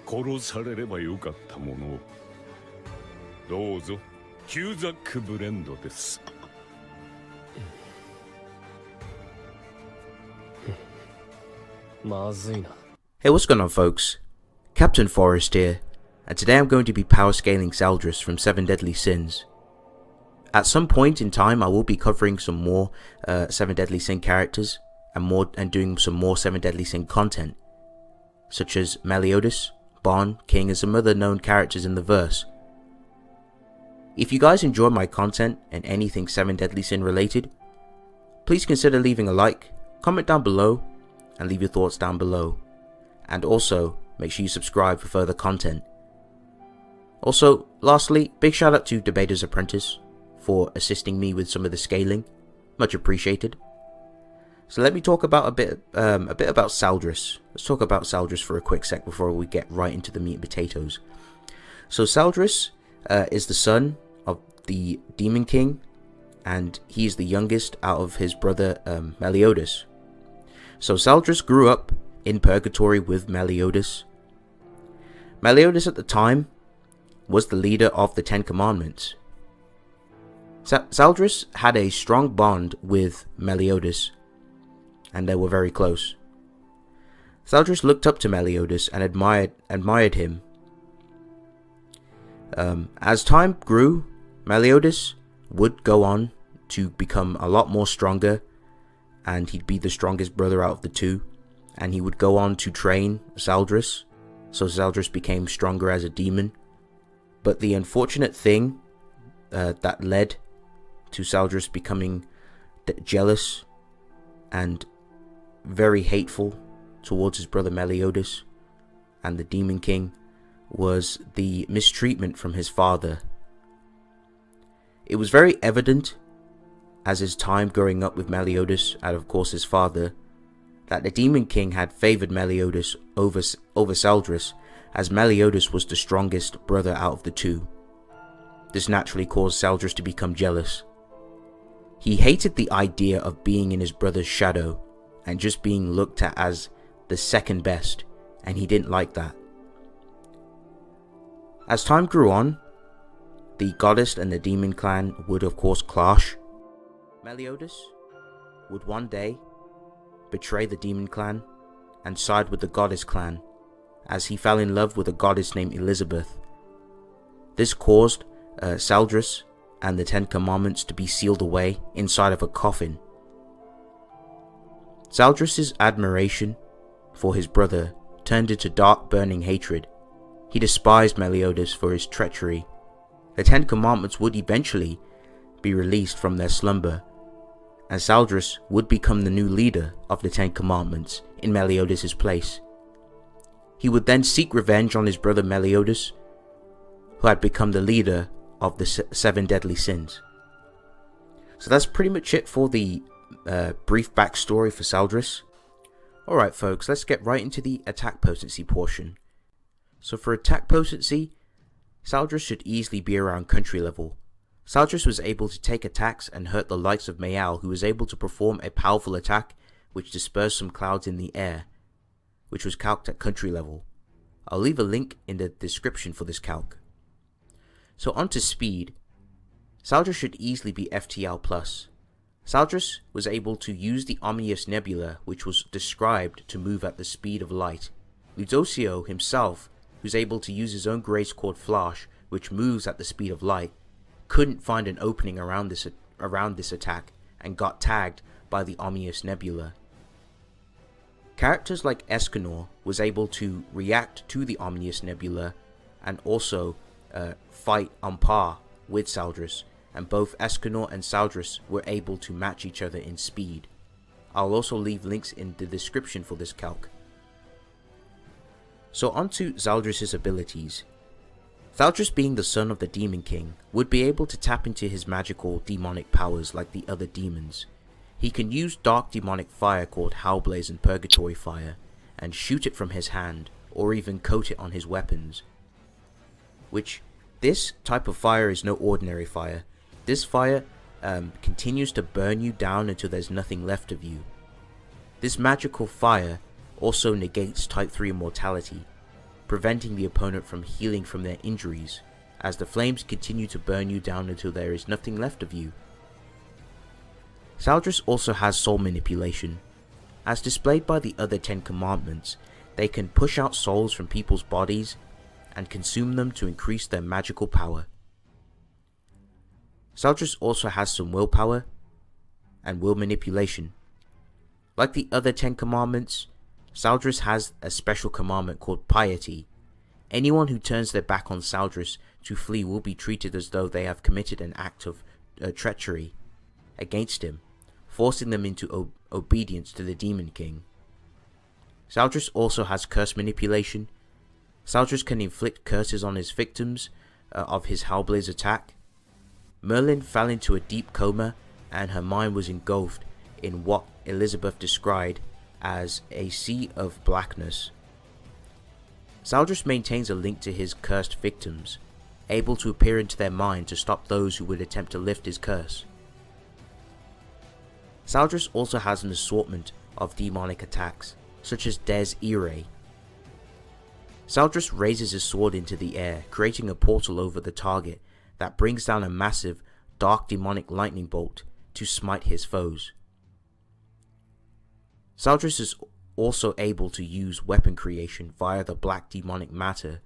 殺されればよかったものを。どうぞ、キューザックブレンドです。まずいな。 Hey, what's going on, folks? Captain Forrest here, and today I'm going to be power scaling Zeldris from 7 Deadly Sins. At some point in time, I will be covering some more 7 Deadly Sin characters and doing some more 7 Deadly Sin content, such as Meliodas, Bon, King, and some other known characters in the verse. If you guys enjoy my content and anything 7 Deadly Sin related, please consider leaving a like, comment down below, and leave your thoughts down below. And also, make sure you subscribe for further content. Also, lastly, big shout out to Debater's Apprentice for assisting me with some of the scaling. Much appreciated. So let me talk about a bit about Zeldris. Let's talk about Zeldris for a quick sec before we get right into the meat and potatoes. So Zeldris is the son of the Demon King, and he is the youngest out of his brother Meliodas. So Zeldris grew up in Purgatory with Meliodas. Meliodas at the time was the leader of the 10 Commandments. Zeldris had a strong bond with Meliodas, and they were very close. Zeldris looked up to Meliodas and admired him. As time grew, Meliodas would go on to become a lot more stronger, and he'd be the strongest brother out of the two, and he would go on to train Zeldris, so Zeldris became stronger as a demon. But the unfortunate thing that led to Zeldris becoming jealous and very hateful towards his brother Meliodas and the Demon King was the mistreatment from his father. It was very evident as his time growing up with Meliodas and of course his father that the Demon King had favored Meliodas over Zeldris, as Meliodas was the strongest brother out of the two. This naturally caused Zeldris to become jealous. He hated the idea of being in his brother's shadow and just being looked at as the second best, and he didn't like that. As time grew on, the goddess and the demon clan would of course clash. Meliodas would one day betray the demon clan and side with the goddess clan, as he fell in love with a goddess named Elizabeth. This caused Zeldris and the 10 Commandments to be sealed away inside of a coffin. Zeldris' admiration for his brother turned into dark burning hatred. He despised Meliodas for his treachery. The 10 Commandments would eventually be released from their slumber, and Zeldris would become the new leader of the 10 Commandments in Meliodas' place. He would then seek revenge on his brother Meliodas, who had become the leader of the 7 Deadly Sins. So that's pretty much it for the brief backstory for Zeldris. Alright folks, let's get right into the attack potency portion. So for attack potency, Zeldris should easily be around country level. Zeldris was able to take attacks and hurt the likes of Mayal, who was able to perform a powerful attack which dispersed some clouds in the air, which was calced at country level. I'll leave a link in the description for this calc. So onto speed. Zeldris should easily be FTL+. Zeldris was able to use the Omni Nebula, which was described to move at the speed of light. Ludoshel himself, who's able to use his own grace called Flash, which moves at the speed of light, couldn't find an opening around this attack and got tagged by the Omni Nebula. Characters like Escanor was able to react to the Omni Nebula and also fight on par with Zeldris, and both Escanor and Zeldris were able to match each other in speed. I'll also leave links in the description for this calc. So onto Zeldris' abilities. Zeldris, being the son of the Demon King, would be able to tap into his magical demonic powers like the other demons. He can use dark demonic fire called Hellblaze and Purgatory Fire, and shoot it from his hand, or even coat it on his weapons. Which, this type of fire is no ordinary fire. This fire continues to burn you down until there's nothing left of you. This magical fire also negates type 3 immortality. preventing the opponent from healing from their injuries, as the flames continue to burn you down until there is nothing left of you. Zeldris also has soul manipulation. As displayed by the other 10 commandments, they can push out souls from people's bodies and consume them to increase their magical power. Zeldris also has some willpower and will manipulation. Like the other 10 commandments, Zeldris has a special commandment called piety. Anyone who turns their back on Zeldris to flee will be treated as though they have committed an act of treachery against him, forcing them into obedience to the Demon King. Zeldris also has curse manipulation. Zeldris can inflict curses on his victims of his Hellblaze attack. Merlin fell into a deep coma and her mind was engulfed in what Elizabeth described as a sea of blackness. Zeldris maintains a link to his cursed victims, able to appear into their mind to stop those who would attempt to lift his curse. Zeldris also has an assortment of demonic attacks, such as Des Irae. Zeldris raises his sword into the air, creating a portal over the target that brings down a massive, dark demonic lightning bolt to smite his foes. Zeldris is also able to use weapon creation via the black demonic matter,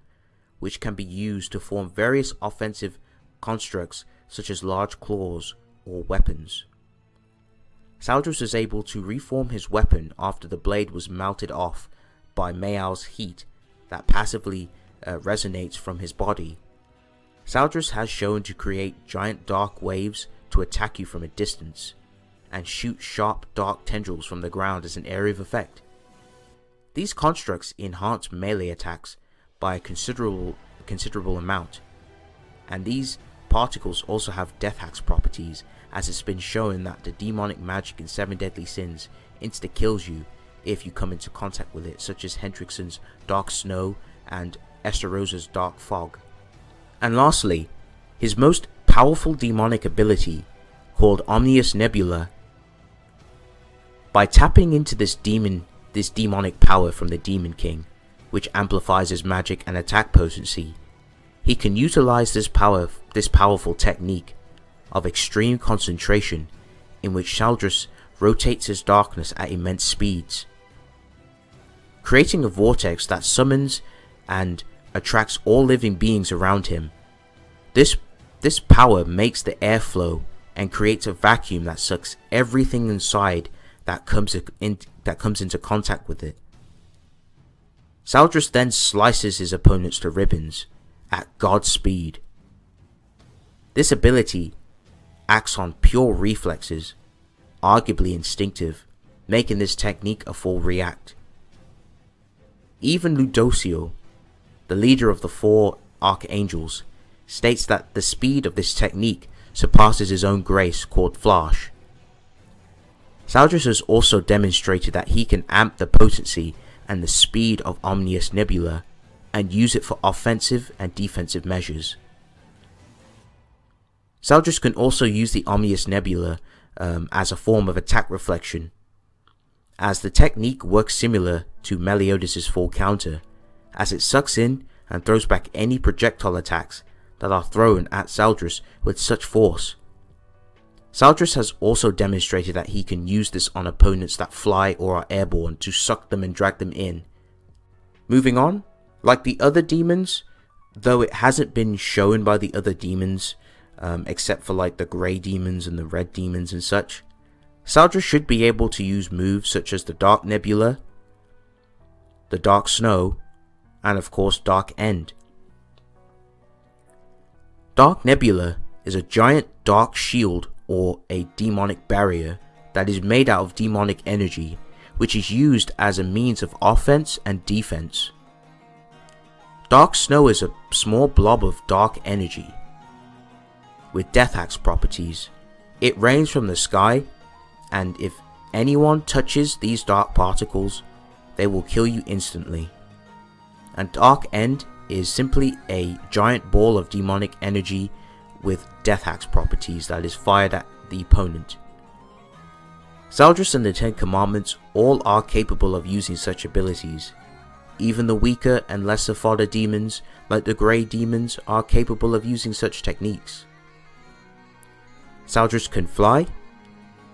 which can be used to form various offensive constructs such as large claws or weapons. Zeldris is able to reform his weapon after the blade was melted off by Mayal's heat that passively resonates from his body. Zeldris has shown to create giant dark waves to attack you from a distance, and shoot sharp dark tendrils from the ground as an area of effect. These constructs enhance melee attacks by a considerable amount, and these particles also have death hacks properties, as it's been shown that the demonic magic in 7 Deadly Sins insta-kills you if you come into contact with it, such as Hendrickson's Dark Snow and Esterosa's Dark Fog. And lastly, his most powerful demonic ability, called Omni Nebula. By tapping into this demonic power from the Demon King, which amplifies his magic and attack potency, he can utilize this powerful technique of extreme concentration, in which Zeldris rotates his darkness at immense speeds, creating a vortex that summons and attracts all living beings around him. This power makes the air flow and creates a vacuum that sucks everything inside that comes into contact with it. Zeldris then slices his opponents to ribbons at God's speed. This ability acts on pure reflexes, arguably instinctive, making this technique a full react. Even Ludoshel, the leader of the 4 archangels, states that the speed of this technique surpasses his own grace called Flash. Zeldris has also demonstrated that he can amp the potency and the speed of Omni Nebula and use it for offensive and defensive measures. Zeldris can also use the Omni Nebula as a form of attack reflection, as the technique works similar to Meliodas' full counter, as it sucks in and throws back any projectile attacks that are thrown at Zeldris with such force. Zeldris has also demonstrated that he can use this on opponents that fly or are airborne to suck them and drag them in. Moving on, like the other demons, though it hasn't been shown by the other demons, except for like the grey demons and the red demons and such, Zeldris should be able to use moves such as the Dark Nebula, the Dark Snow, and of course Dark End. Dark Nebula is a giant dark shield or a demonic barrier that is made out of demonic energy, which is used as a means of offense and defense. Dark Snow is a small blob of dark energy with death axe properties. It rains from the sky, and if anyone touches these dark particles, they will kill you instantly. And Dark End is simply a giant ball of demonic energy with death axe properties that is fired at the opponent. Zeldris and the 10 Commandments all are capable of using such abilities. even the weaker and lesser fodder demons like the Grey Demons are capable of using such techniques. Zeldris can fly.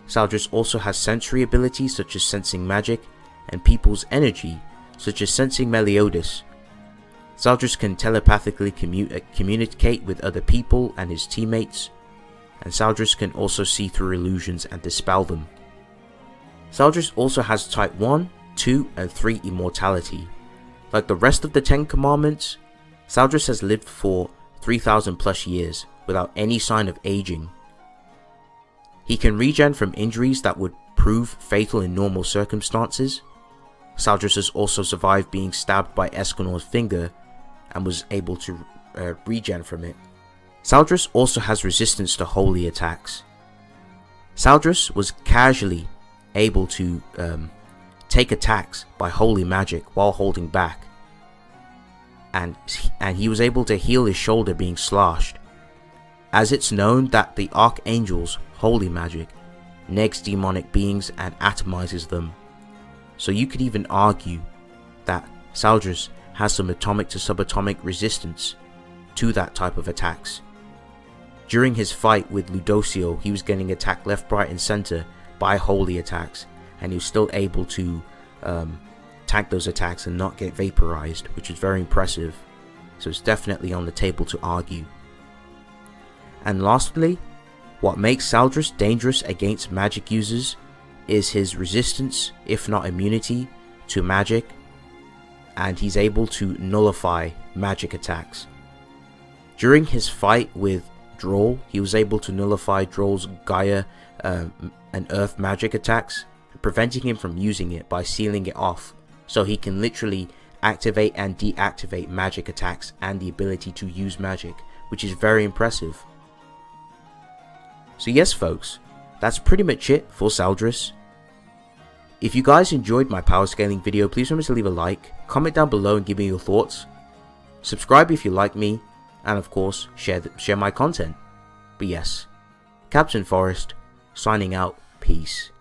Zeldris also has sensory abilities such as sensing magic and people's energy such as sensing Meliodas. Zeldris can telepathically communicate with other people and his teammates, and Zeldris can also see through illusions and dispel them. Zeldris also has type 1, 2 and 3 immortality. Like the rest of the 10 commandments, Zeldris has lived for 3000 plus years without any sign of aging. He can regen from injuries that would prove fatal in normal circumstances. Zeldris has also survived being stabbed by Escanor's finger and was able to regen from it. Zeldris also has resistance to holy attacks. Zeldris was casually able to take attacks by holy magic while holding back, and he was able to heal his shoulder being slashed, as it's known that the Archangel's holy magic negs demonic beings and atomizes them. So you could even argue that Zeldris has some atomic to subatomic resistance to that type of attacks. During his fight with Ludoshel, he was getting attacked left, right and center by holy attacks, and he was still able to tank those attacks and not get vaporized, which is very impressive. So it's definitely on the table to argue. And lastly, what makes Zeldris dangerous against magic users is his resistance, if not immunity, to magic, and he's able to nullify magic attacks. During his fight with Droll, he was able to nullify Droll's Gaia and Earth magic attacks, preventing him from using it by sealing it off, so he can literally activate and deactivate magic attacks and the ability to use magic, which is very impressive. So yes folks, that's pretty much it for Zeldris. If you guys enjoyed my power scaling video, please remember to leave a like, comment down below and give me your thoughts, subscribe if you like me, and of course share my content. But yes, Captain Forest signing out, peace.